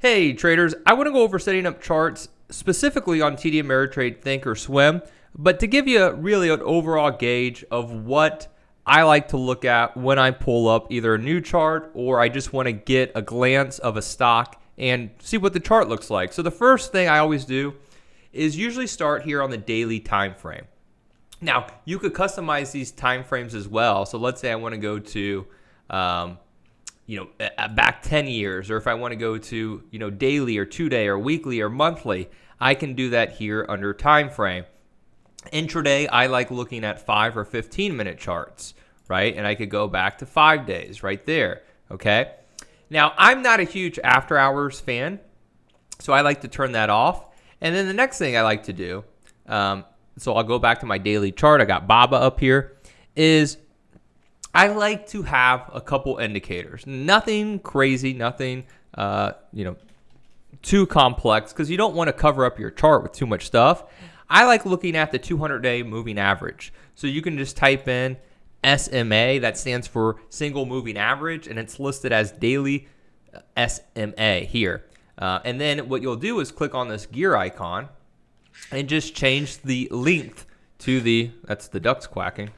Hey traders, I want to go over setting up charts specifically on TD Ameritrade Think or Swim, but to give you really an overall gauge of what I like to look at when I pull up either a new chart or I just want to get a glance of a stock and see what the chart looks like. So the first thing I always do is usually start here on the daily time frame. Now, you could customize these time frames as well. So let's say I want to go to back 10 years, or if I want to go to, daily or 2-day or weekly or monthly, I can do that here under time frame. Intraday, I like looking at 5 or 15-minute charts, right? And I could go back to 5 days right there, okay? Now, I'm not a huge after hours fan, so I like to turn that off. And then the next thing I like to do, so I'll go back to my daily chart. I got BABA up here, is I like to have a couple indicators. Nothing crazy, nothing too complex, because you don't want to cover up your chart with too much stuff. I like looking at the 200-day moving average. So you can just type in SMA, that stands for single moving average, and it's listed as daily SMA here. And then what you'll do is click on this gear icon and just change the length to that's the ducks quacking.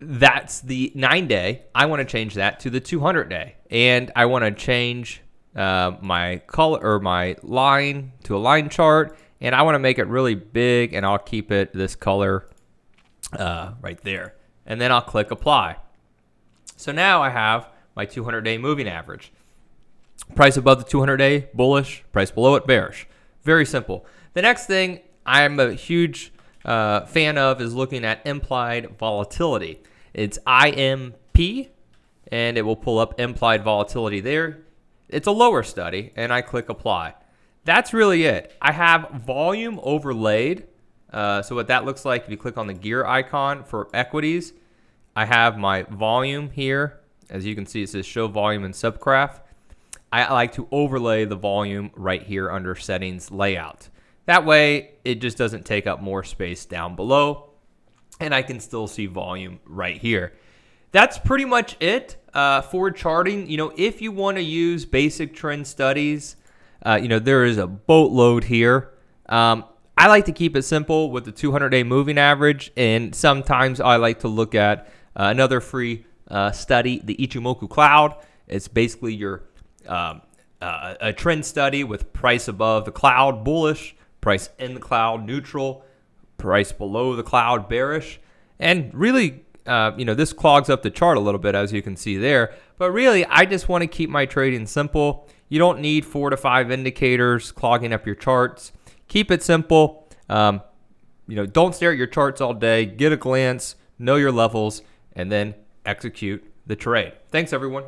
That's the 9-day. I want to change that to the 200-day. And I want to change my color or my line to a line chart. And I want to make it really big, and I'll keep it this color right there. And then I'll click apply. So now I have my 200-day moving average. Price above the 200-day, bullish. Price below it, bearish. Very simple. The next thing I'm a huge fan of is looking at implied volatility. It's IMP, and it will pull up implied volatility there. It's a lower study, and I click apply. That's really it. I have volume overlaid. So what that looks like, if you click on the gear icon for equities, I have my volume here. As you can see, it says show volume in subgraph. I like to overlay the volume right here under settings layout. That way, it just doesn't take up more space down below, and I can still see volume right here. That's pretty much it for charting. If you want to use basic trend studies, there is a boatload here. I like to keep it simple with the 200-day moving average, and sometimes I like to look at another free study, the Ichimoku Cloud. It's basically your a trend study with price above the cloud, bullish, price in the cloud, neutral, price below the cloud, bearish. And really, this clogs up the chart a little bit, as you can see there. But really, I just want to keep my trading simple. You don't need 4 to 5 indicators clogging up your charts. Keep it simple. Don't stare at your charts all day. Get a glance, know your levels, and then execute the trade. Thanks, everyone.